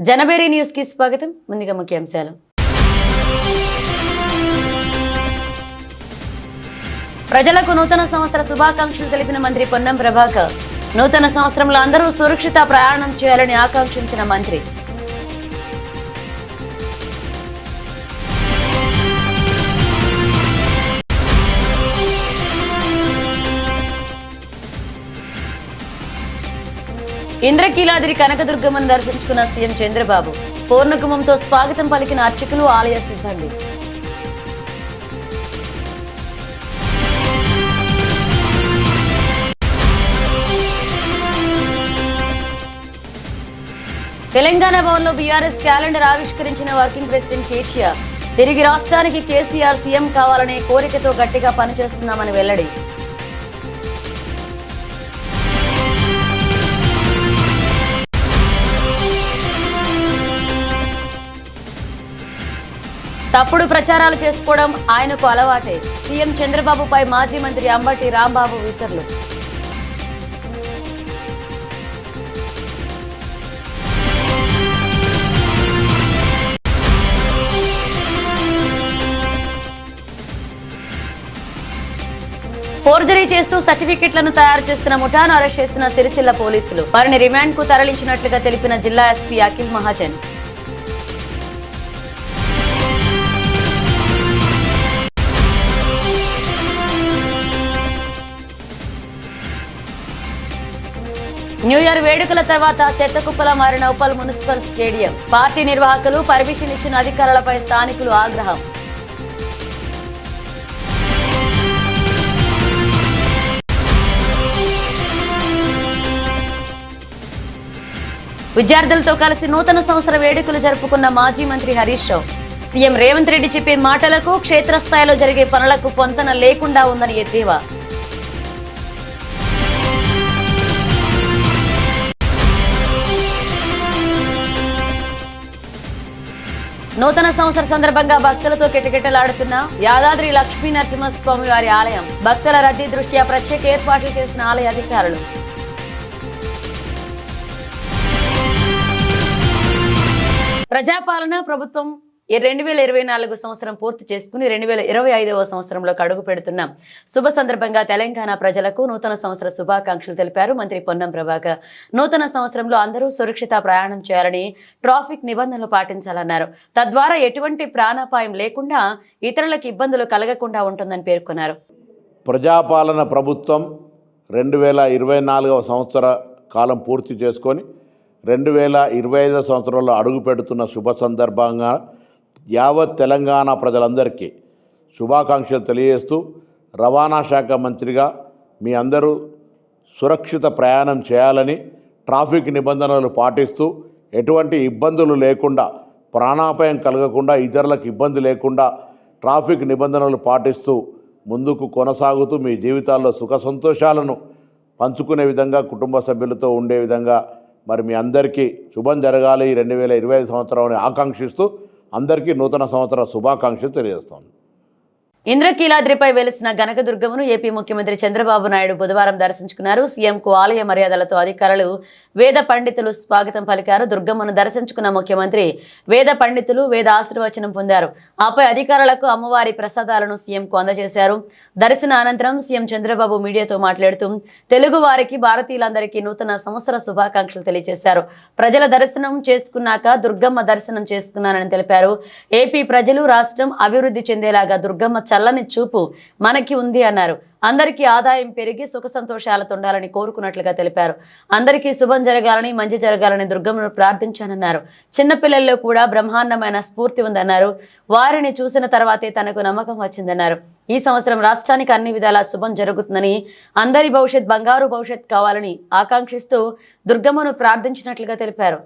జనబేరి news కి స్వాగతం. ముందుగా ముఖ్యాంశాలు. ప్రజలకు నూతన సంవత్సర శుభాకాంక్షలు తెలిపిన మంత్రి పొన్నం ప్రభాకర్. నూతన సంవత్సరంలో అందరూ సురక్షిత ప్రయాణం చేయాలని ఆకాంక్షించిన మంత్రి. ఇంద్రకీలాద్రి కనకదుర్గమ్మను దర్శించుకున్న సీఎం చంద్రబాబు. పూర్ణకుంభంతో స్వాగతం పలికిన అర్చకులు, ఆలయ సిబ్బంది. తెలంగాణ భవన్లో బీఆర్ఎస్ క్యాలెండర్ ఆవిష్కరించిన వర్కింగ్ ప్రెసిడెంట్ కేటీఆర్. తిరిగి రాష్ట్రానికి కేసీఆర్ సీఎం కావాలనే కోరికతో గట్టిగా పనిచేస్తున్నామని వెల్లడి. తప్పుడు ప్రచారాలు చేసుకోవడం ఆయనకు అలవాటే. సీఎం చంద్రబాబుపై మాజీ మంత్రి అంబటి రాంబాబు విసర్లు. ఫోర్జరీ చేస్తూ సర్టిఫికెట్లను తయారు చేస్తున్న ముఠాను అరెస్ట్ చేసిన సిరిసిల్ల పోలీసులు. వారిని రిమాండ్ కు తరలించినట్లుగా తెలిపిన జిల్లా SP Akhil Mahajan. New year వేడుకల తర్వాత చెత్త కుప్పలా మారిన ఉప్పల్ మున్సిపల్ స్టేడియం. పార్టీ నిర్వాహకులు పర్మిషన్ ఇచ్చిన అధికారులపై స్థానికులు ఆగ్రహం. విద్యార్థులతో కలిసి నూతన సంవత్సర వేడుకలు జరుపుకున్న మాజీ మంత్రి హరీష్ రావు. సీఎం రేవంత్ రెడ్డి చెప్పే మాటలకు క్షేత్రస్థాయిలో జరిగే పనులకు పొంతన లేకుండా ఉందని ఎద్దేవా. నూతన సంవత్సర సందర్భంగా భక్తులతో కిటకిటలాడుతున్న యాదాద్రి లక్ష్మీ నరసింహస్వామి వారి ఆలయం. భక్తుల రద్దీ దృష్ట్యా ప్రత్యేక ఏర్పాట్లు చేసిన ఆలయ అధికారులు. ప్రజాపాలన ప్రభుత్వం 2024 సంవత్సరం పూర్తి చేసుకుని 2025వ సంవత్సరంలోకి అడుగు పెడుతున్న శుభ సందర్భంగా తెలంగాణ ప్రజలకు నూతన సంవత్సర శుభాకాంక్షలు తెలిపారు మంత్రి పొన్నం ప్రభాకర్. నూతన సంవత్సరంలో అందరూ సురక్షిత ప్రయాణం చేయాలని, ట్రాఫిక్ నిబంధనలు పాటించాలన్నారు. తద్వారా ఎటువంటి ప్రాణాపాయం లేకుండా ఇతరులకు ఇబ్బందులు కలగకుండా ఉంటుందని పేర్కొన్నారు. ప్రజాపాలన ప్రభుత్వం 2024వ సంవత్సర కాలం పూర్తి చేసుకొని 2025వ సంవత్సరంలో అడుగు పెడుతున్న శుభ సందర్భంగా యావత్ తెలంగాణ ప్రజలందరికీ శుభాకాంక్షలు తెలియజేస్తూ, రవాణా శాఖ మంత్రిగా మీ అందరూ సురక్షిత ప్రయాణం చేయాలని, ట్రాఫిక్ నిబంధనలు పాటిస్తూ ఎటువంటి ఇబ్బందులు లేకుండా, ప్రాణాపాయం కలగకుండా, ఇతరులకు ఇబ్బంది లేకుండా ట్రాఫిక్ నిబంధనలు పాటిస్తూ ముందుకు కొనసాగుతూ మీ జీవితాల్లో సుఖ సంతోషాలను పంచుకునే విధంగా, కుటుంబ సభ్యులతో ఉండే విధంగా మరి మీ అందరికీ శుభం జరగాలి 2025 సంవత్సరం ఆకాంక్షిస్తూ అందరికీ నూతన సంవత్సర శుభాకాంక్షలు తెలియజేస్తాను. ఇంద్రకీలాద్రిపై వెలిసిన కనకదుర్గమ్మను ఏపీ ముఖ్యమంత్రి చంద్రబాబు నాయుడు బుధవారం దర్శించుకున్నారు. సీఎంకు ఆలయ మర్యాదలతో అధికారులు, వేద పండితులు స్వాగతం పలికారు. దుర్గమ్మను దర్శించుకున్న ముఖ్యమంత్రి వేద పండితులు వేద ఆశీర్వచనం పొందారు. ఆపై అధికారులకు అమ్మవారి ప్రసాదాలను సీఎంకు అందజేశారు. దర్శన అనంతరం సీఎం చంద్రబాబు మీడియాతో మాట్లాడుతూ తెలుగు వారికి, భారతీయులందరికీ నూతన సంవత్సర శుభాకాంక్షలు తెలియజేశారు. ప్రజల దర్శనం చేసుకున్నాక దుర్గమ్మ దర్శనం చేసుకున్నానని తెలిపారు. ఏపీ ప్రజలు, రాష్ట్రం అభివృద్ధి చెందేలాగా దుర్గమ్మ చల్లని చూపు మనకి ఉంది అన్నారు. అందరికీ ఆదాయం పెరిగి సుఖ సంతోషాలతో ఉండాలని కోరుకున్నట్లుగా తెలిపారు. అందరికీ శుభం జరగాలని, మంచి జరగాలని దుర్గమ్మను ప్రార్థించానన్నారు. చిన్నపిల్లల్లో కూడా బ్రహ్మాండమైన స్ఫూర్తి ఉందన్నారు. వారిని చూసిన తర్వాతే తనకు నమ్మకం వచ్చిందన్నారు. ఈ సంవత్సరం రాష్ట్రానికి అన్ని విధాలా శుభం జరుగుతుందని, అందరి భవిష్యత్ బంగారు భవిష్యత్ కావాలని ఆకాంక్షిస్తూ దుర్గమ్మను ప్రార్థించినట్లుగా తెలిపారు.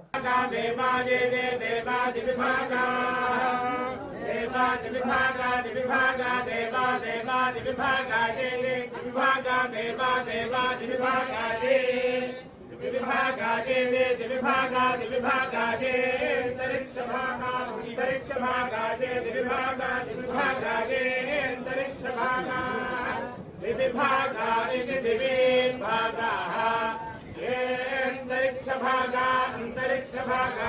अंतरिक्ष भागा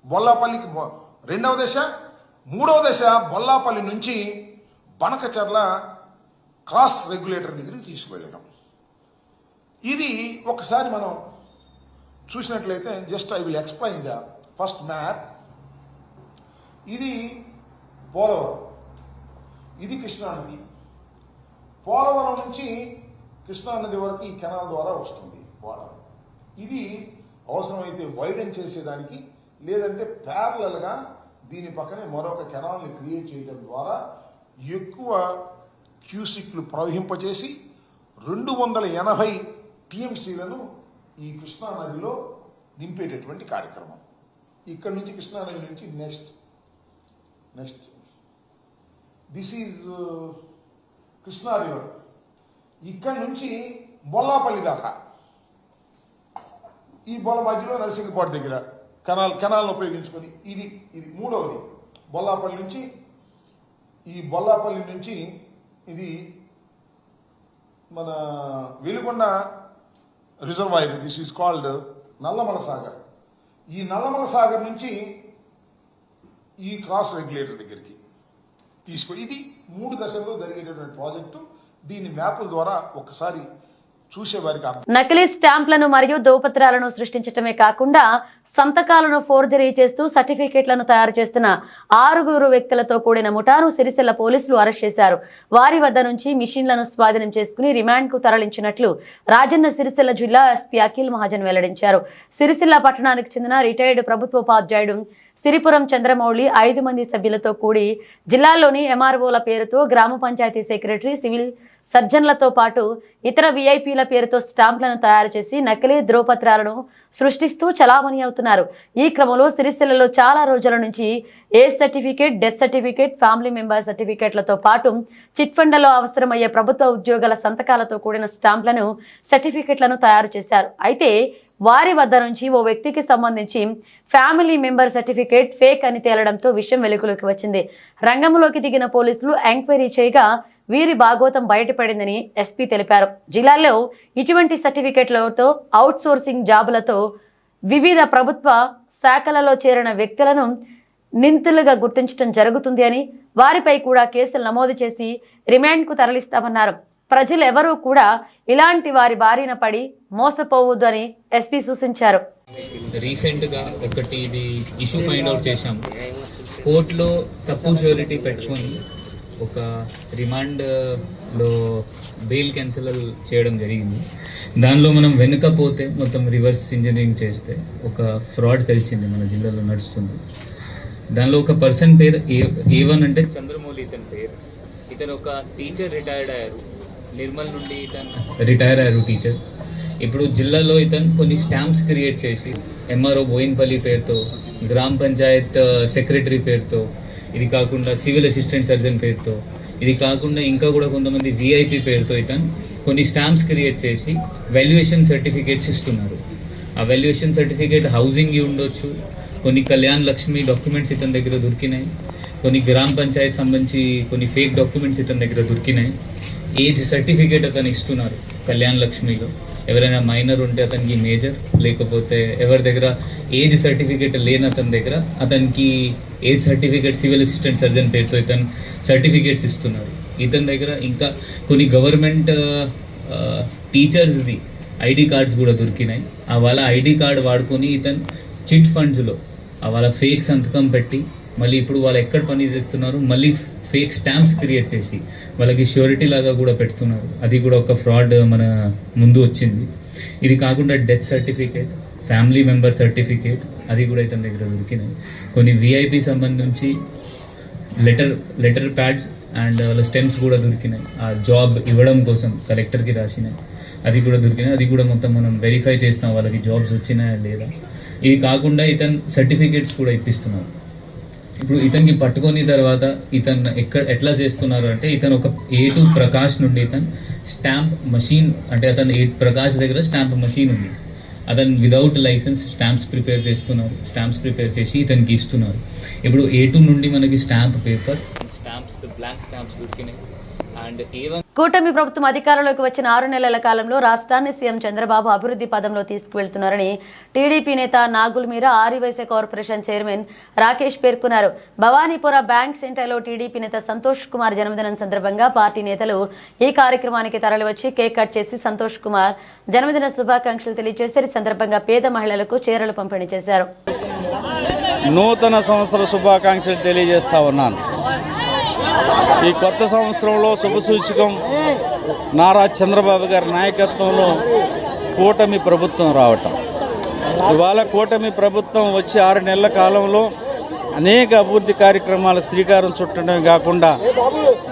బొల్లాపల్లికి రెండవ దశ. మూడవ దశ బొల్లాపల్లి నుంచి బనకచర్ల క్రాస్ రెగ్యులేటర్ దగ్గరికి తీసుకువెళ్ళడం. ఇది ఒకసారి మనం చూసినట్లయితే just I will explain the first map. ఇది పోలవరం, ఇది కృష్ణానది. పోలవరం నుంచి కృష్ణానది వరకు ఈ కెనాల్ ద్వారా వస్తుంది వాటర్. ఇది అవసరమైతే వైడెన్ చేసేదానికి, లేదంటే ప్యారలల్గా దీని పక్కనే మరొక కెనాల్ని క్రియేట్ చేయడం ద్వారా ఎక్కువ క్యూసిక్లు ప్రవహింపజేసి 280 టీఎంసీలను ఈ కృష్ణానదిలో నింపేటటువంటి కార్యక్రమం. ఇక్కడ నుంచి కృష్ణానది నుంచి next this is Krishna river. ఇక్కడ నుంచి బొల్లాపల్లి దాకా ఈ మధ్యలో నరసింగపాడు దగ్గర కెనాల్ను ఉపయోగించుకొని ఇది మూడవది. బొల్లాపల్లి నుంచి ఇది మన Veligonda reservoir. This is called Nallamala Sagar. ఈ నల్లమల సాగర్ నుంచి ఈ క్రాస్ రెగ్యులేటర్ దగ్గరికి ఇది 3 దశల్లో జరిగేటటువంటి ప్రాజెక్టు. దీని మ్యాప్ల ద్వారా ఒకసారి చూసేవారికి నకిలీ స్టాంప్లను మరియు దోపత్రాలను సృష్టించడమే కాకుండా సంతకాలను ఫోర్జరీ చేస్తూ సర్టిఫికేట్లను తయారు చేస్తున్న 6 వ్యక్తులతో కూడిన ముఠాను సిరిసిల్ల పోలీసులు అరెస్ట్ చేశారు. వారి వద్ద నుంచి మిషన్లను స్వాధీనం చేసుకుని రిమాండ్ కు తరలించినట్లు రాజన్న సిరిసిల్ల జిల్లా ఎస్పీ అఖిల్ మహాజన్ వెల్లడించారు. సిరిసిల్ల పట్టణానికి చెందిన రిటైర్డ్ ప్రభుత్వోపాధ్యాయుడు సిరిపురం చంద్రమౌళి 5 మంది సభ్యులతో కూడి జిల్లాలోని ఎంఆర్ఓల పేరుతో గ్రామ పంచాయతీ సెక్రటరీ, సివిల్ సర్జన్లతో పాటు ఇతర విఐపీల పేరుతో స్టాంప్లను తయారు చేసి నకిలీ ధ్రువపత్రాలను సృష్టిస్తూ చలామణి అవుతున్నారు. ఈ క్రమంలో సిరిసిల్లలో చాలా రోజుల నుంచి age certificate, death certificate, family member సర్టిఫికేట్లతో పాటు చిట్ ఫండ్లలో అవసరమయ్యే ప్రభుత్వ ఉద్యోగాల సంతకాలతో కూడిన స్టాంప్లను, సర్టిఫికేట్లను తయారు చేశారు. అయితే వారి వద్ద నుంచి ఓ వ్యక్తికి సంబంధించి ఫ్యామిలీ మెంబర్ సర్టిఫికేట్ ఫేక్ అని తేలడంతో విషయం వెలుగులోకి వచ్చింది. రంగంలోకి దిగిన పోలీసులు ఎంక్వైరీ చేయగా వీరి భాగోతం బయటపడిందని ఎస్పీ తెలిపారు. జిల్లాలో ఇటువంటి సర్టిఫికేట్లతో అవుట్ సోర్సింగ్ జాబులతో వివిధ ప్రభుత్వ శాఖలలో చేరిన వ్యక్తులను నిందితులుగా గుర్తించడం జరుగుతుంది అని, వారిపై కూడా కేసులు నమోదు చేసి రిమాండ్కు తరలిస్తామన్నారు. ప్రజలు ఎవరూ కూడా ఇలాంటి వారి బారిన పడి మోసపోవద్దు అని ఎస్పీ సూచించారు. రీసెంట్గా ఒకటి ఇది ఇష్యూ ఫైండ్ అవుట్ చేశాము. కోర్టులో తప్పు ష్యూరిటీ పెట్టుకొని ఒక రిమాండ్లో బెయిల్ క్యాన్సిల్ చేయడం జరిగింది. దానిలో మనం వెనుకపోతే మొత్తం రివర్స్ ఇంజనీరింగ్ చేస్తే ఒక ఫ్రాడ్ తెలిసింది మన జిల్లాలో నడుస్తుంది. దానిలో ఒక పర్సన్ పేరు A1 అంటే చంద్రమౌళి ఇతని పేరు. ఇతను ఒక టీచర్ రిటైర్డ్ అయ్యారు. నిర్మల్ నుండి ఇతను రిటైర్ అయ్యారు టీచర్. ఇప్పుడు జిల్లాలో ఇతను కొన్ని స్టాంప్స్ క్రియేట్ చేసి ఎంఆర్ఓ బోయిన్పల్లి పేరుతో, గ్రామ పంచాయత్ సెక్రటరీ పేరుతో, ఇది కాకుండా సివిల్ అసిస్టెంట్ సర్జన్ పేరుతో, ఇది కాకుండా ఇంకా కూడా కొంతమంది విఐపి పేరుతో ఇతను కొన్ని స్టాంప్స్ క్రియేట్ చేసి వాల్యుయేషన్ సర్టిఫికేట్స్ ఇస్తున్నారు. ఆ వాల్యుయేషన్ సర్టిఫికేట్ హౌసింగ్ ఉండొచ్చు, కొన్ని కళ్యాణ్ లక్ష్మి డాక్యుమెంట్స్ ఇతని దగ్గర దొరికినాయి, కొన్ని గ్రామ పంచాయత్ సంబంధించి కొన్ని ఫేక్ డాక్యుమెంట్స్ ఇతని దగ్గర దొరికినాయి. ఏజ్ సర్టిఫికేట్ అతను ఇస్తున్నారు కళ్యాణ్ లక్ష్మిలో. ఎవరైనా మైనర్ ఉంటే అతనికి మేజర్, లేకపోతే ఎవరి దగ్గర ఏజ్ సర్టిఫికేట్ లేని అతని దగ్గర అతనికి age certificate civil assistant surgeon పేరుతో ఇతను సర్టిఫికేట్స్ ఇస్తున్నారు. ఇతని దగ్గర ఇంకా కొన్ని గవర్నమెంట్ టీచర్స్ది ఐడి కార్డ్స్ కూడా దొరికినాయి. ఆ వాళ్ళ ఐడి కార్డ్ వాడుకొని ఇతను చిట్ ఫండ్స్లో వాళ్ళ ఫేక్ సంతకం పెట్టి మళ్ళీ ఇప్పుడు వాళ్ళు ఎక్కడ పని చేస్తున్నారు మళ్ళీ ఫేక్ స్టాంప్స్ క్రియేట్ చేసి వాళ్ళకి ష్యూరిటీ లాగా కూడా పెడుతున్నారు. అది కూడా ఒక ఫ్రాడ్ మన ముందు వచ్చింది. ఇది కాకుండా death certificate, family member certificate అది కూడా ఇతని దగ్గర దొరికినాయి. కొన్ని విఐపి సంబంధించి లెటర్ ప్యాడ్స్ అండ్ వాళ్ళ స్టెమ్స్ కూడా దొరికినాయి. ఆ జాబ్ ఇవ్వడం కోసం కలెక్టర్కి రాసినాయి, అది కూడా దొరికినాయి. అది కూడా మొత్తం మనం వెరిఫై చేస్తాం వాళ్ళకి జాబ్స్ వచ్చినాయా లేదా. ఇది కాకుండా ఇతను సర్టిఫికేట్స్ కూడా ఇప్పిస్తున్నారు. ఇప్పుడు ఇతనికి పట్టుకొని తర్వాత ఇతను ఎట్లా చేస్తున్నారు అంటే ఇతను ఒక A2 ప్రకాష్ నుండి ఇతను స్టాంప్ మషీన్ అంటే అతను ప్రకాష్ దగ్గర స్టాంప్ మషీన్ ఉంది. అతను విదౌట్ లైసెన్స్ స్టాంప్స్ ప్రిపేర్ చేస్తున్నారు. స్టాంప్స్ ప్రిపేర్ చేసి ఇతనికి ఇస్తున్నారు. ఇప్పుడు A2 నుండి మనకి stamp paper, stamps, blank stamps దొరికినాయి. అండ్ A1 కూటమి ప్రభుత్వం అధికారంలోకి వచ్చిన 6 నెలల కాలంలో రాష్ట్రాన్ని సీఎం చంద్రబాబు అభివృద్ధి పదంలో తీసుకువెళ్తున్నారని టీడీపీ నేత నాగుల్ మీరా ఆర్యవైశ్య కార్పొరేషన్ చైర్మన్ రాకేష్ పేర్కొన్నారు. భవానీపుర బ్యాంక్ సెంటర్లో టీడీపీ నేత సంతోష్ కుమార్ జన్మదినం సందర్భంగా పార్టీ నేతలు ఈ కార్యక్రమానికి తరలివచ్చి కేక్ కట్ చేసి సంతోష్ కుమార్ జన్మదిన శుభాకాంక్షలు తెలియజేశారు. ఈ సందర్భంగా పేద మహిళలకు చీరలు పంపిణీ చేశారు. నూతన సంవత్సర శుభాకాంక్షలు తెలియజేస్తా ఉన్నాను. ఈ కొత్త సంవత్సరంలో శుభసూచకం నారా చంద్రబాబు గారి నాయకత్వంలో కూటమి ప్రభుత్వం రావటం. ఇవాళ కూటమి ప్రభుత్వం వచ్చి 6 నెలల కాలంలో అనేక అభివృద్ధి కార్యక్రమాలకు శ్రీకారం చుట్టడమే కాకుండా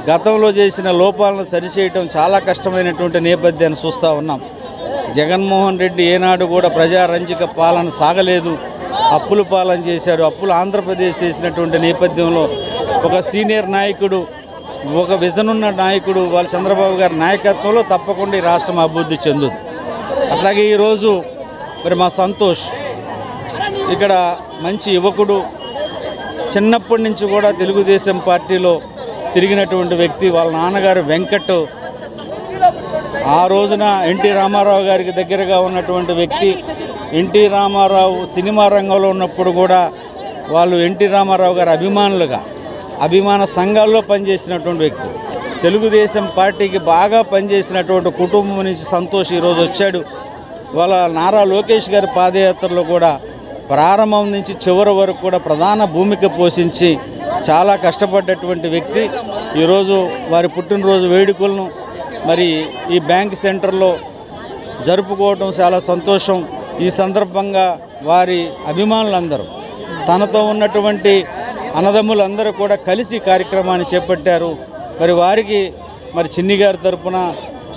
గతంలో చేసిన లోపాలను సరిచేయటం చాలా కష్టమైనటువంటి నేపథ్యాన్ని చూస్తూ ఉన్నాం. జగన్మోహన్ రెడ్డి ఏనాడు కూడా ప్రజారంజక పాలన సాగలేదు, అప్పుల పాలన చేశాడు. అప్పులు ఆంధ్రప్రదేశ్ చేసినటువంటి నేపథ్యంలో ఒక సీనియర్ నాయకుడు, ఒక విజన్ ఉన్న నాయకుడు వాళ్ళ చంద్రబాబు గారి నాయకత్వంలో తప్పకుండా ఈ రాష్ట్రం అభివృద్ధి చెందుతుంది. అట్లాగే ఈరోజు మరి మా సంతోష్ ఇక్కడ మంచి యువకుడు, చిన్నప్పటి నుంచి కూడా తెలుగుదేశం పార్టీలో తిరిగినటువంటి వ్యక్తి. వాళ్ళ నాన్నగారు వెంకట్ ఆ రోజున ఎన్టీ రామారావు గారికి దగ్గరగా ఉన్నటువంటి వ్యక్తి. ఎన్టీ రామారావు సినిమా రంగంలో ఉన్నప్పుడు కూడా వాళ్ళు ఎన్టీ రామారావు గారి అభిమాన సంఘాల్లో పనిచేసినటువంటి వ్యక్తి. తెలుగుదేశం పార్టీకి బాగా పనిచేసినటువంటి కుటుంబం నుంచి సంతోష్ ఈరోజు వచ్చాడు. వాళ్ళ నారా లోకేష్ గారి పాదయాత్రలో కూడా ప్రారంభం నుంచి చివరి వరకు కూడా ప్రధాన భూమిక పోషించి చాలా కష్టపడ్డటువంటి వ్యక్తి. ఈరోజు వారి పుట్టినరోజు వేడుకలను మరి ఈ బ్యాంక్ సెంటర్లో జరుపుకోవడం చాలా సంతోషం. ఈ సందర్భంగా వారి అభిమానులందరూ, తనతో ఉన్నటువంటి అన్నదమ్ములందరూ కూడా కలిసి కార్యక్రమాన్ని చేపట్టారు. మరి వారికి మరి చిన్ని గారి తరపున,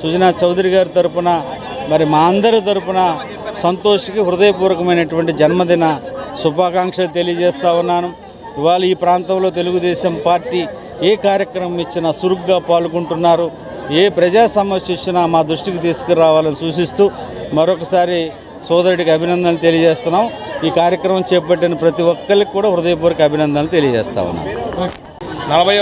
సుజనా చౌదరి గారి తరపున, మరి మా అందరి తరపున సంతోష్కి హృదయపూర్వకమైనటువంటి జన్మదిన శుభాకాంక్షలు తెలియజేస్తా ఉన్నాను. ఇవాళ ఈ ప్రాంతంలో తెలుగుదేశం పార్టీ ఏ కార్యక్రమం ఇచ్చినా చురుగ్గా పాల్గొంటున్నారు. ఏ ప్రజా సమస్య ఇచ్చినా మా దృష్టికి తీసుకురావాలని సూచిస్తూ మరొకసారి సోదరుడికి అభినందనలు తెలియజేస్తున్నాం. ఈ కార్యక్రమం చేపట్టిన ప్రతి ఒక్కరికి కూడా హృదయపూర్వక అభినందనలు తెలియజేస్తా ఉన్నాం. 40వ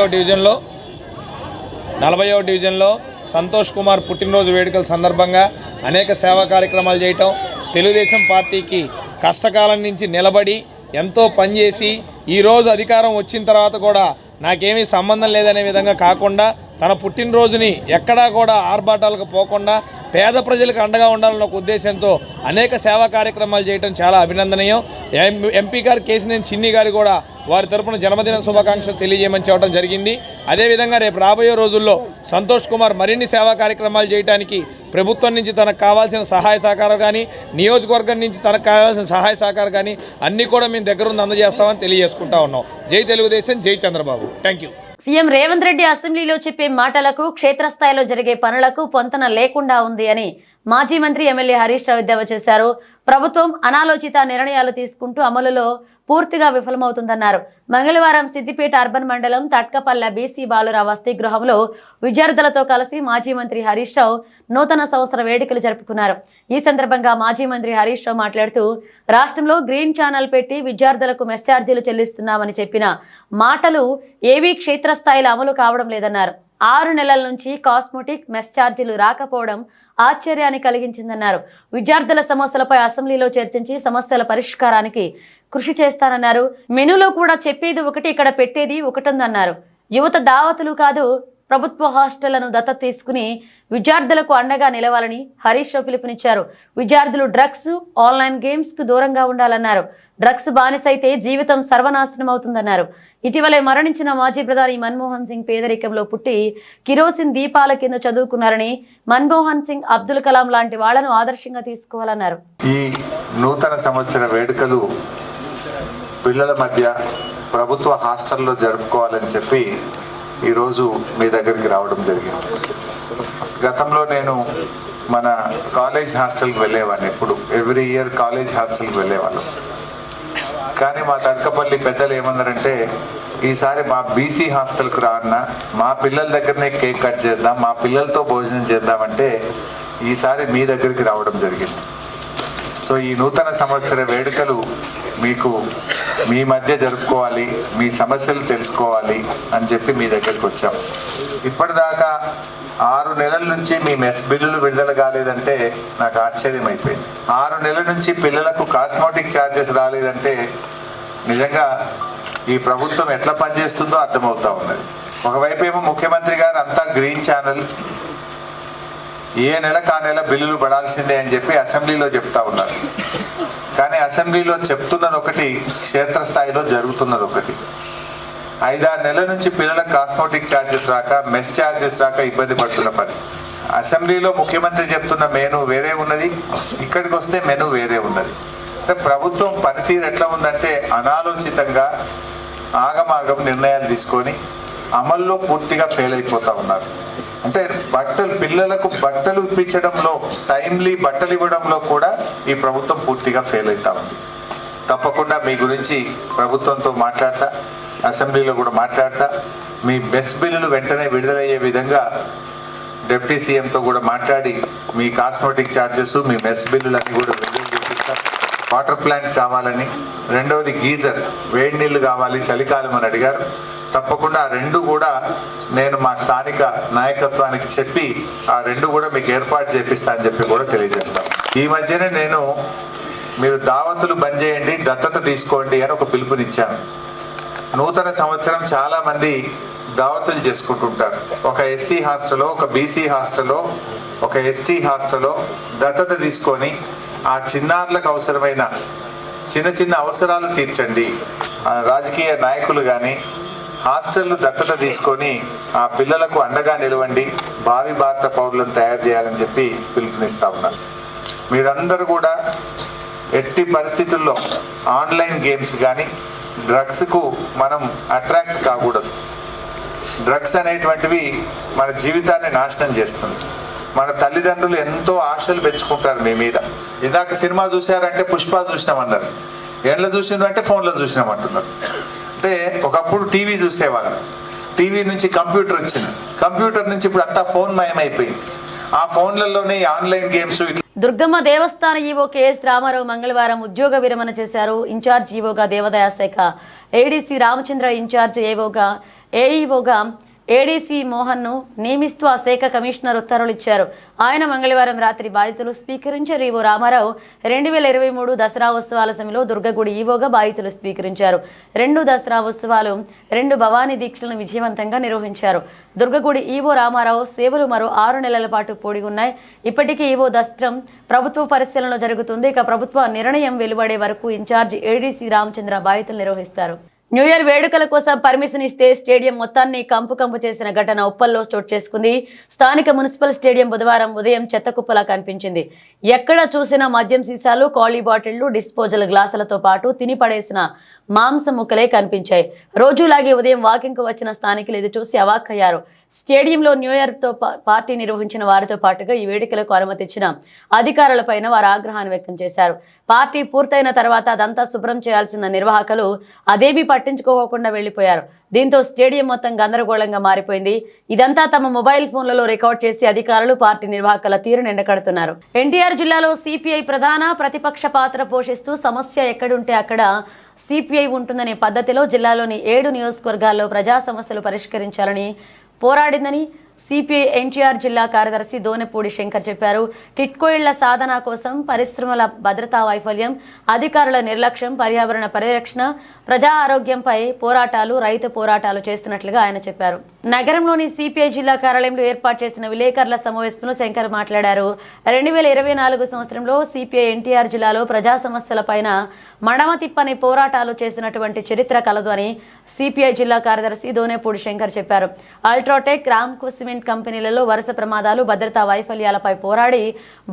డివిజన్లో సంతోష్ కుమార్ పుట్టినరోజు వేడుకల సందర్భంగా అనేక సేవా కార్యక్రమాలు చేయటం, తెలుగుదేశం పార్టీకి కష్టకాలం నుంచి నిలబడి ఎంతో పనిచేసి ఈరోజు అధికారం వచ్చిన తర్వాత కూడా నాకేమీ సంబంధం లేదనే విధంగా కాకుండా తన పుట్టినరోజుని ఎక్కడా కూడా ఆర్భాటాలకు పోకుండా పేద ప్రజలకు అండగా ఉండాలన్న ఒక ఉద్దేశంతో అనేక సేవా కార్యక్రమాలు చేయడం చాలా అభినందనీయం. ఎంపీ గారు కేసినేని చిన్ని గారు కూడా వారి తరపున జన్మదిన శుభాకాంక్షలు తెలియజేయమని చెప్పడం జరిగింది. అదేవిధంగా రేపు రాబోయే రోజుల్లో సంతోష్ కుమార్ మరిన్ని సేవా కార్యక్రమాలు చేయడానికి ప్రభుత్వం నుంచి తనకు కావాల్సిన సహాయ సహకారాలు కానీ, నియోజకవర్గం నుంచి తనకు కావాల్సిన సహాయ సహకారాలు కానీ అన్నీ కూడా మేము దగ్గరుండి అందజేస్తామని తెలియజేసుకుంటా ఉన్నాం. జై తెలుగుదేశం, జై Chandrababu. Thank you. CM Revanth Reddy అసెంబ్లీలో చెప్పే మాటలకు క్షేత్రస్థాయిలో జరిగే పనులకు పొంతన లేకుండా ఉంది అని మాజీ మంత్రి ఎమ్మెల్యే హరీష్ రావు ఎద్దేవా చేశారు. ప్రభుత్వం అనాలోచిత నిర్ణయాలు తీసుకుంటూ అమలులో పూర్తిగా విఫలమవుతుందన్నారు. మంగళవారం సిద్దిపేట అర్బన్ మండలం తట్కపల్లె బీసీ బాలురావు వసతి గృహంలో విద్యార్థులతో కలిసి మాజీ మంత్రి హరీష్ రావు నూతన సంవత్సర వేడుకలు జరుపుకున్నారు. ఈ సందర్భంగా మాజీ మంత్రి హరీష్ రావు మాట్లాడుతూ రాష్ట్రంలో గ్రీన్ ఛానల్ పెట్టి విద్యార్థులకు మెస్ ఛార్జీలు చెల్లిస్తున్నామని చెప్పిన మాటలు ఏవీ క్షేత్రస్థాయిలో అమలు కావడం లేదన్నారు. 6 నెలల నుంచి కాస్మోటిక్ మెస్ ఛార్జీలు రాకపోవడం ఆశ్చర్యాన్ని కలిగించిందన్నారు. విద్యార్థుల సమస్యలపై అసెంబ్లీలో చర్చించి సమస్యల పరిష్కారానికి కృషి చేస్తానన్నారు. మెనూలో కూడా చెప్పేది ఒకటి, ఇక్కడ పెట్టేది ఒకటుందన్నారు. యువత దావతులు కాదు, ప్రభుత్వ హాస్టళ్లను దత్తత తీసుకుని విద్యార్థులకు అండగా నిలవాలని హరీష్ రావు పిలుపునిచ్చారు. విద్యార్థులు డ్రగ్స్, ఆన్లైన్ గేమ్స్ కు దూరంగా ఉండాలన్నారు. డ్రగ్స్ బానిసైతే జీవితం సర్వనాశనం అవుతుందన్నారు. ఇటీవలే మరణించిన మాజీ ప్రధాని మన్మోహన్ సింగ్ పేదరికంలో పుట్టి కిరోసిన్ దీపాల కింద చదువుకున్నారని, మన్మోహన్ సింగ్, అబ్దుల్ కలాం లాంటి వాళ్లను ఆదర్శంగా తీసుకోవాలన్నారు. ఈ నూతన సంవత్సర వేడుకలు పిల్లల మధ్య ప్రభుత్వ హాస్టల్లో జరుపుకోవాలని చెప్పి ఈరోజు మీ దగ్గరికి రావడం జరిగింది. గతంలో నేను మన కాలేజ్ హాస్టల్కి వెళ్ళేవాడిని. ఎప్పుడు ఎవ్రీ ఇయర్ కాలేజ్ హాస్టల్కి వెళ్ళేవాళ్ళం. కానీ మా తడకపల్లి పెద్దలు ఏమన్నారంటే, ఈసారి మా బీసీ హాస్టల్కి రాన్నా, మా పిల్లల దగ్గరనే కేక్ కట్ చేద్దాం, మా పిల్లలతో భోజనం చేద్దామంటే ఈసారి మీ దగ్గరికి రావడం జరిగింది. సో ఈ నూతన సంవత్సర వేడుకలు మీకు మీ మధ్య జరుపుకోవాలి, మీ సమస్యలు తెలుసుకోవాలి అని చెప్పి మీ దగ్గరికి వచ్చాం. ఇప్పటిదాకా 6 నెలల నుంచి మీ మెస్ బిల్లులు విడుదల కాలేదంటే నాకు ఆశ్చర్యం అయిపోయింది. 6 నెలల నుంచి పిల్లలకు కాస్మెటిక్ ఛార్జెస్ రాలేదంటే నిజంగా ఈ ప్రభుత్వం ఎట్లా పనిచేస్తుందో అర్థమవుతా ఉన్నది. ఒకవైపు ఏమో ముఖ్యమంత్రి గారు అంతా గ్రీన్ ఛానల్, ఏ నెలకు ఆ నెల బిల్లులు పడాల్సిందే అని చెప్పి అసెంబ్లీలో చెప్తా ఉన్నారు. కానీ అసెంబ్లీలో చెప్తున్నది ఒకటి, క్షేత్రస్థాయిలో జరుగుతున్నది ఒకటి. 5-6 నెలల నుంచి పిల్లలకు కాస్మెటిక్ ఛార్జెస్ రాక, మెస్ ఛార్జెస్ రాక ఇబ్బంది పడుతున్న పరిస్థితి. అసెంబ్లీలో ముఖ్యమంత్రి చెప్తున్న మెనూ వేరే ఉన్నది, ఇక్కడికి వస్తే మెనూ వేరే ఉన్నది. అంటే ప్రభుత్వం పనితీరు ఎట్లా ఉందంటే అనాలోచితంగా ఆగమాగం నిర్ణయాలు తీసుకొని అమల్లో పూర్తిగా ఫెయిల్ అయిపోతా ఉన్నారు. అంటే పిల్లలకు బట్టలు ఇప్పించడంలో, టైమ్లీ బట్టలు ఇవ్వడంలో కూడా ఈ ప్రభుత్వం పూర్తిగా ఫెయిల్ అవుతా ఉంది. తప్పకుండా మీ గురించి ప్రభుత్వంతో మాట్లాడతా, అసెంబ్లీలో కూడా మాట్లాడతా, మీ బెస్ బిల్లులు వెంటనే విడుదలయ్యే విధంగా డిప్యూటీ సీఎంతో కూడా మాట్లాడి మీ కాస్మెటిక్ ఛార్జెస్, మీ మెస్ బిల్లులన్నీ కూడా విడుదల చేపిస్తాం. వాటర్ ప్లాంట్ కావాలని, రెండవది గీజర్, వేడి నీళ్లు కావాలి చలికాలం అని అడిగారు. తప్పకుండా ఆ 2 కూడా నేను మా స్థానిక నాయకత్వానికి చెప్పి ఆ 2 కూడా మీకు ఏర్పాటు చేపిస్తా అని చెప్పి కూడా తెలియజేస్తాను. ఈ మధ్యనే నేను మీరు దావతులు బంద్ చేయండి, దత్తత తీసుకోండి అని ఒక పిలుపునిచ్చాను. నూతన సంవత్సరం చాలా మంది దావతులు చేసుకుంటుంటారు. ఒక ఎస్సీ హాస్టల్లో, ఒక బీసీ హాస్టల్లో, ఒక ఎస్టీ హాస్టల్లో దత్తత తీసుకొని ఆ చిన్నారులకు అవసరమైన చిన్న అవసరాలు తీర్చండి. రాజకీయ నాయకులు కానీ హాస్టళ్లు దత్తత తీసుకొని ఆ పిల్లలకు అండగా నిలవండి, భావి భారత పౌరులను తయారు చేయాలని చెప్పి పిలుపునిస్తా ఉన్నారు. మీరందరూ కూడా ఎట్టి పరిస్థితుల్లో ఆన్లైన్ గేమ్స్ కానీ డ్రగ్స్కు మనం అట్రాక్ట్ కాకూడదు. డ్రగ్స్ అనేటువంటివి మన జీవితాన్ని నాశనం చేస్తుంది. మన తల్లిదండ్రులు ఎంతో ఆశలు పెంచుకుంటారు మీ మీద. ఇందాక సినిమా చూసారంటే పుష్ప చూసినామన్నారు, ఎండ్లో చూసినామంటే ఫోన్లో చూసినామంటున్నారు. అంటే ఒకప్పుడు టీవీ చూసేవాళ్ళం, టీవీ నుంచి కంప్యూటర్ వచ్చింది, కంప్యూటర్ నుంచి ఇప్పుడు అంతా ఫోన్ మయమైపోయింది. ఆ ఫోన్లలోనే ఆన్లైన్ గేమ్స్. దుర్గమ్మ దేవస్థాన ఈవో కేఎస్ రామారావు మంగళవారం ఉద్యోగ విరమణ చేశారు. ఇన్ఛార్జ్ ఈవోగా దేవాదాయ శాఖ, ఏడీసీ రామచంద్ర ఇన్ఛార్జ్ ఏఈఓగా ఏడీసీ మోహన్ను నియమిస్తూ ఆ శాఖ కమిషనర్ ఉత్తర్వులు ఇచ్చారు. ఆయన మంగళవారం రాత్రి బాధ్యతలు స్వీకరించారు. ఈవో రామారావు 2023 దసరా ఉత్సవాల సమయంలో దుర్గగుడి ఈవోగా బాధ్యతలు స్వీకరించారు. 2 దసరా ఉత్సవాలు, 2 భవానీ దీక్షలను విజయవంతంగా నిర్వహించారు. దుర్గగుడి ఈవో రామారావు సేవలు మరో 6 నెలల పాటు పొడిగి ఉన్నాయి. ఇప్పటికీ ఈవో దస్త్రం ప్రభుత్వ పరిశీలనలో జరుగుతుంది. ఇక ప్రభుత్వ నిర్ణయం వెలువడే వరకు ఇన్ఛార్జ్ ఏడీసీ రామచంద్ర బాధ్యతలు నిర్వహిస్తారు. న్యూ ఇయర్ వేడుకల కోసం పర్మిషన్ ఇస్తే స్టేడియం మొత్తాన్ని కంపు చేసిన ఘటన ఉప్పల్లో చోటు చేసుకుంది. స్థానిక మున్సిపల్ స్టేడియం బుధవారం ఉదయం చెత్తకుప్పలా కనిపించింది. ఎక్కడ చూసినా మద్యం సీసాలు, ఖాళీ బాటిళ్లు, డిస్పోజల్ గ్లాసులతో పాటు తిని పడేసిన మాంసం ముక్కలే కనిపించాయి. రోజులాగే ఉదయం వాకింగ్కు వచ్చిన స్థానికులు ఇది చూసి అవాక్కయ్యారు. స్టేడియంలో న్యూ ఇయర్తో పార్టీ నిర్వహించిన వారితో పాటుగా ఈ వేడుకలకు అనుమతి ఇచ్చిన అధికారులపైన వారు ఆగ్రహాన్ని వ్యక్తం చేశారు. పార్టీ పూర్తయిన తర్వాత అదంతా శుభ్రం చేయాల్సిన నిర్వాహకులు అదేమీ పట్టించుకోకుండా వెళ్లిపోయారు. దీంతో స్టేడియం మొత్తం గందరగోళంగా మారిపోయింది. ఇదంతా తమ మొబైల్ ఫోన్లలో రికార్డ్ చేసి అధికారులు పార్టీ నిర్వాహకుల తీరును ఎండకడుతున్నారు. ఎన్టీఆర్ జిల్లాలో సిపిఐ ప్రధాన ప్రతిపక్ష పాత్ర పోషిస్తూ సమస్య ఎక్కడుంటే అక్కడ సిపిఐ ఉంటుందనే పద్ధతిలో జిల్లాలోని 7 నియోజకవర్గాల్లో ప్రజా సమస్యలు పరిష్కరించాలని పోరాడిందని సిపిఐ ఎన్టీఆర్ జిల్లా కార్యదర్శి దోనెపూడి శంకర్ చెప్పారు. టిట్కో ఇళ్ల సాధన కోసం పరిశ్రమల భద్రతా వైఫల్యం, అధికారుల నిర్లక్ష్యం, పర్యావరణ పరిరక్షణ, ప్రజా ఆరోగ్యంపై పోరాటాలు, రైతు పోరాటాలు చేస్తున్నట్లుగా ఆయన చెప్పారు. నగరంలోని సిపిఐ జిల్లా కార్యాలయంలో ఏర్పాటు చేసిన విలేకరుల సమావేశంలో శంకర్ మాట్లాడారు. 2024 సంవత్సరంలో సిపిఐ ఎన్టీఆర్ జిల్లాలో ప్రజా సమస్యలపైన మడమ తిప్పని పోరాటాలు చేసినటువంటి చరిత్ర కలదు అని సిపిఐ జిల్లా కార్యదర్శి దోనెపూడి శంకర్ చెప్పారు. అల్ట్రాటెక్, రామ్కో సిమెంట్ కంపెనీలలో వరుస ప్రమాదాలు, భద్రతా వైఫల్యాలపై పోరాడి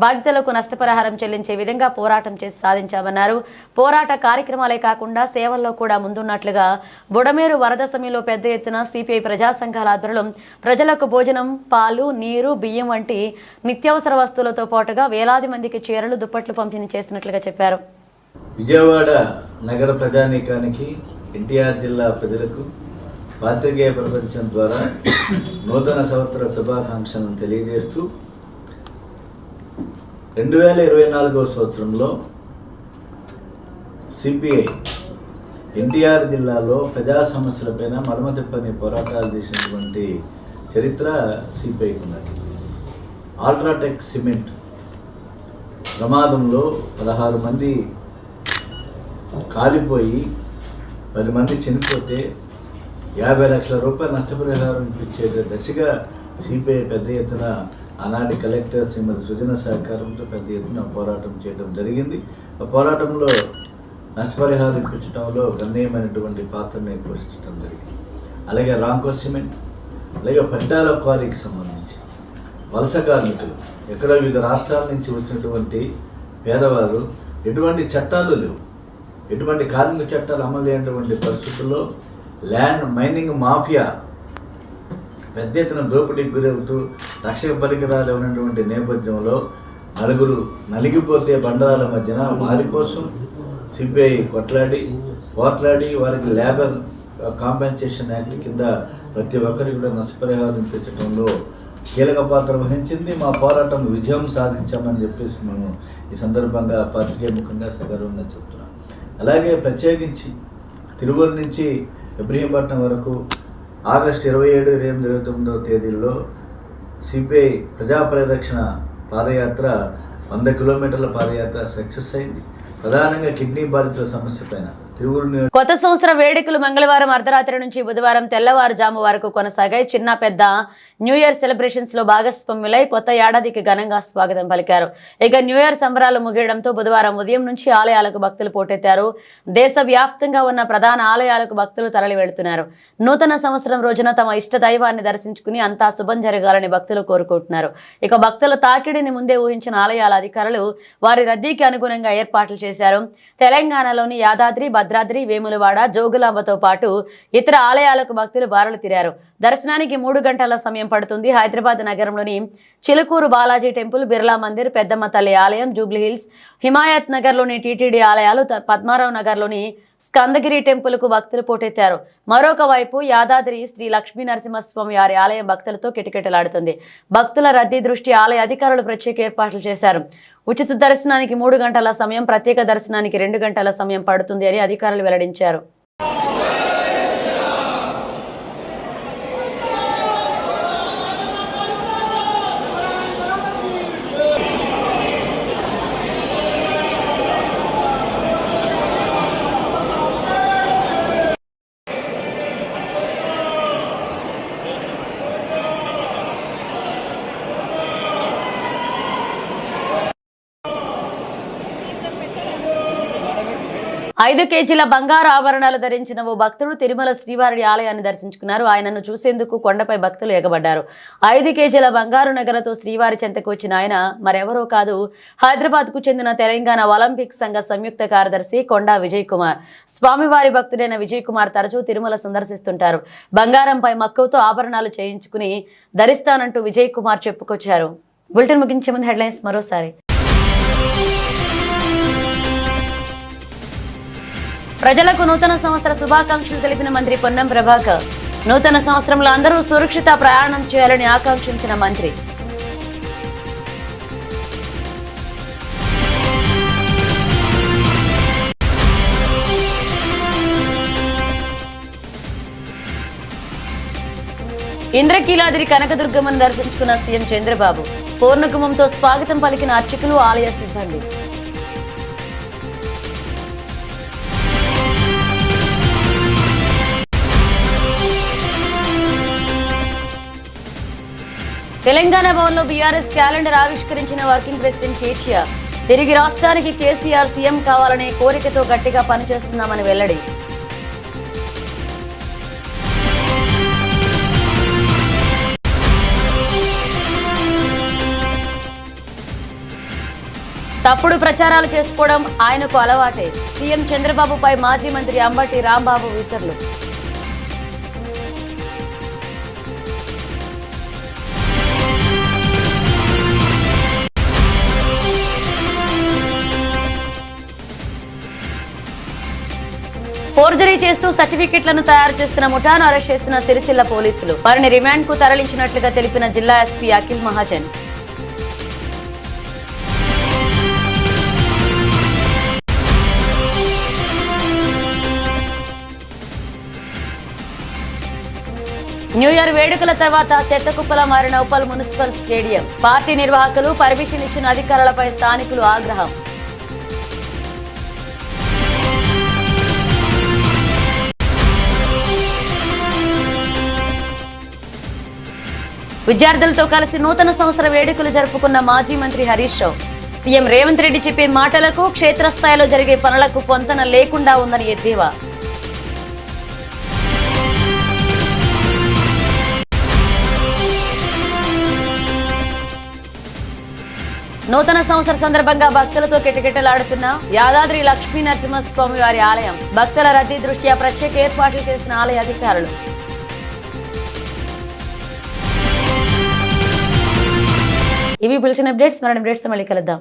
బాధితులకు నష్టపరిహారం చెల్లించే విధంగా పోరాటం చేసి సాధించామన్నారు. పోరాట కార్యక్రమాలే కాకుండా సేవల్లో కూడా ముందున్నట్లుగా బుడమేరు వరద సమయంలో పెద్ద ఎత్తున సిపిఐ ప్రజా సంఘాల ఆధ్వర్యంలో ప్రజలకు భోజనం, పాలు, నీరు, బియ్యం వంటి నిత్యావసర వస్తువులతో పాటుగా వేలాది మందికి చీరలు, దుప్పట్లు పంపిణీ చేసినట్లుగా చెప్పారు. విజయవాడ నగర ప్రజానీకానికి, ఎన్టీఆర్ జిల్లా ప్రజలకు పాత్రికేయ ప్రపంచం ద్వారా నూతన సంవత్సర శుభాకాంక్షలను తెలియజేస్తూ 2024వ సంవత్సరంలో సిపిఐ ఎన్టీఆర్ జిల్లాలో ప్రజా సమస్యలపైన మడమ తిప్పని పోరాటాలు చేసినటువంటి చరిత్ర సిపిఐకి ఉన్నది. అల్ట్రాటెక్ సిమెంట్ ప్రమాదంలో 16 మంది కాలిపోయి 10 మంది చనిపోతే 50 లక్షల రూపాయల నష్టపరిహారం ఇచ్చే దశగా సిపిఐ పెద్ద ఎత్తున ఆనాటి కలెక్టర్ శ్రీమతి సృజన సహకారంతో పెద్ద ఎత్తున పోరాటం చేయడం జరిగింది. ఆ పోరాటంలో నష్టపరిహారం ఇప్పించడంలో గణనీయమైనటువంటి పాత్రని పోషించడం జరిగింది. అలాగే రాంకో సిమెంట్, అలాగే పట్టాల క్వారీకి సంబంధించి వలస కార్మికులు ఎక్కడ వివిధ రాష్ట్రాల నుంచి వచ్చినటువంటి పేదవారు ఎటువంటి చట్టాలు లేవు, ఎటువంటి కార్మిక చట్టాలు అమలు చేయనటువంటి పరిస్థితుల్లో ల్యాండ్ మైనింగ్ మాఫియా పెద్ద ఎత్తున దోపిడీకి గురవుతూ రక్షక పరికరాలు ఉన్నటువంటి నేపథ్యంలో నలుగురు నలిగిపోతే బండరాల మధ్యన వారి కోసం సిపిఐ పోట్లాడి వారికి లేబర్ కాంపెన్సేషన్ యాక్ట్ కింద ప్రతి ఒక్కరికి కూడా నష్టపరిహారం ఇప్పించడంలో కీలక పాత్ర వహించింది. మా పోరాటం విజయం సాధించామని చెప్పేసి మేము ఈ సందర్భంగా పాత్రికేయ ముఖంగా సగర్వంగా చెప్తున్నాం. అలాగే ప్రత్యేకించి తిరువూరు నుంచి ఇబ్రహీంపట్నం వరకు ఆగస్టు 27, 28, 29 తేదీల్లో సిపిఐ ప్రజా పరిరక్షణ పాదయాత్ర 100 కిలోమీటర్ల పాదయాత్ర సక్సెస్ అయింది. ప్రధానంగా కిడ్నీ బాధితుల సమస్య పైన కొత్త సంవత్సర వేడుకలు మంగళవారం అర్ధరాత్రి నుంచి బుధవారం తెల్లవారుజాము వరకు కొనసాగాయి. చిన్న పెద్ద న్యూ ఇయర్ సెలబ్రేషన్స్ లో భాగస్వాములై కొత్త ఏడాదికి ఘనంగా స్వాగతం పలికారు. ఇక న్యూ ఇయర్ సంబరాలు ముగియడంతో బుధవారం ఉదయం నుంచి ఆలయాలకు భక్తులు పోటెత్తారు. దేశవ్యాప్తంగా ఉన్న ప్రధాన ఆలయాలకు భక్తులు తరలి వెళ్తున్నారు. నూతన సంవత్సరం రోజున తమ ఇష్ట దైవాన్ని దర్శించుకుని అంతా శుభం జరగాలని భక్తులు కోరుకుంటున్నారు. ఇక భక్తుల తాకిడిని ముందే ఊహించిన ఆలయాల అధికారులు వారి రద్దీకి అనుగుణంగా ఏర్పాట్లు చేశారు. తెలంగాణలోని యాదాద్రి, భద్రాద్రి, వేములవాడ, జోగులాంబతో పాటు ఇతర ఆలయాలకు భక్తులు బారులు తీరారు. దర్శనానికి 3 గంటల సమయం పడుతుంది. హైదరాబాద్ నగరంలోని చిలుకూరు బాలాజీ టెంపుల్, బిర్లా మందిర్, పెద్దమ్మ తల్లి ఆలయం, జూబ్లీహిల్స్, హిమాయత్ నగర్లోని టీటీడీ ఆలయాలు, పద్మారావు నగర్లోని స్కందగిరి టెంపుల్ కు భక్తులు పోటెత్తారు. మరొక వైపు యాదాద్రి శ్రీ లక్ష్మీ నరసింహస్వామి వారి ఆలయం భక్తులతో కిటకిటలాడుతుంది. భక్తుల రద్దీ దృష్టి ఆలయ అధికారులు ప్రత్యేక ఏర్పాట్లు చేశారు. ఉచిత దర్శనానికి 3 గంటల సమయం, ప్రత్యేక దర్శనానికి 2 గంటల సమయం పడుతుంది అని అధికారులు వెల్లడించారు. ఐదు కేజీల బంగారు ఆభరణాలు ధరించిన ఓ భక్తుడు తిరుమల శ్రీవారి ఆలయాన్ని దర్శించుకున్నారు. ఆయనను చూసేందుకు కొండపై భక్తులు ఎగబడ్డారు. 5 కేజీల బంగారు నగలతో శ్రీవారి చెంతకు వచ్చిన ఆయన మరెవరో కాదు, హైదరాబాద్ కు చెందిన తెలంగాణ ఒలింపిక్ సంఘ సంయుక్త కార్యదర్శి కొండా విజయ్ కుమార్. స్వామివారి భక్తుడైన విజయ్ కుమార్ తరచూ తిరుమల సందర్శిస్తుంటారు. బంగారంపై మక్కువతో ఆభరణాలు చేయించుకుని ధరిస్తానంటూ విజయ్ కుమార్ చెప్పుకొచ్చారు. బులెటిన్ ముగించే ముందు హెడ్లైన్స్ మరోసారి. ప్రజలకు నూతన సంవత్సర శుభాకాంక్షలు తెలిపిన మంత్రి పొన్నం ప్రభాకర్. నూతన సంవత్సరంలో అందరూ సురక్షిత ప్రయాణం చేయాలని ఆకాంక్షించిన మంత్రి. ఇంద్రకీలాద్రి కనకదుర్గమ్మను దర్శించుకున్న సీఎం చంద్రబాబు. పూర్ణకుంభంతో స్వాగతం పలికిన అర్చకులు, ఆలయ సిబ్బంది. తెలంగాణ భవన్లో బీఆర్ఎస్ క్యాలెండర్ ఆవిష్కరించిన వర్కింగ్ ప్రెసిడెంట్ కేటీఆర్. తిరిగి రాష్ట్రానికి కేసీఆర్ సీఎం కావాలనే కోరికతో గట్టిగా పనిచేస్తున్నామని వెల్లడి. తప్పుడు ప్రచారాలు చేసుకోవడం ఆయనకు అలవాటే. సీఎం చంద్రబాబుపై మాజీ మంత్రి అంబటి రాంబాబు విసర్లు. ఫోర్జరీ చేస్తూ సర్టిఫికెట్లను తయారు చేస్తున్న ముఠాను అరెస్ట్ చేసిన సిరిసిల్ల పోలీసులు. వారిని రిమాండ్ కు తరలించినట్లుగా తెలిపిన జిల్లా SP Akhil Mahajan. New year వేడుకల తర్వాత చెత్త కుప్పలా మారిన ఉప్పల్ మున్సిపల్ స్టేడియం. పార్టీ నిర్వాహకులు పర్మిషన్ ఇచ్చిన అధికారులపై స్థానికులు ఆగ్రహం. విద్యార్థులతో కలిసి నూతన సంవత్సర వేడుకలు జరుపుకున్న మాజీ మంత్రి హరీష్ రావు. సీఎం రేవంత్ రెడ్డి చెప్పే మాటలకు క్షేత్రస్థాయిలో జరిగే పనులకు పొంతన లేకుండా ఉందని ఎద్దేవా. నూతన సంవత్సర సందర్భంగా భక్తులతో కిటకిటలాడుతున్న యాదాద్రి లక్ష్మీ నరసింహస్వామి వారి ఆలయం. భక్తుల రద్దీ దృష్ట్యా ప్రత్యేక ఏర్పాట్లు చేసిన ఆలయ అధికారులు. ఇవి పిలిచిన అప్డేట్స్. మరిన్ని అప్డేట్స్ మళ్ళీ కలుద్దాం.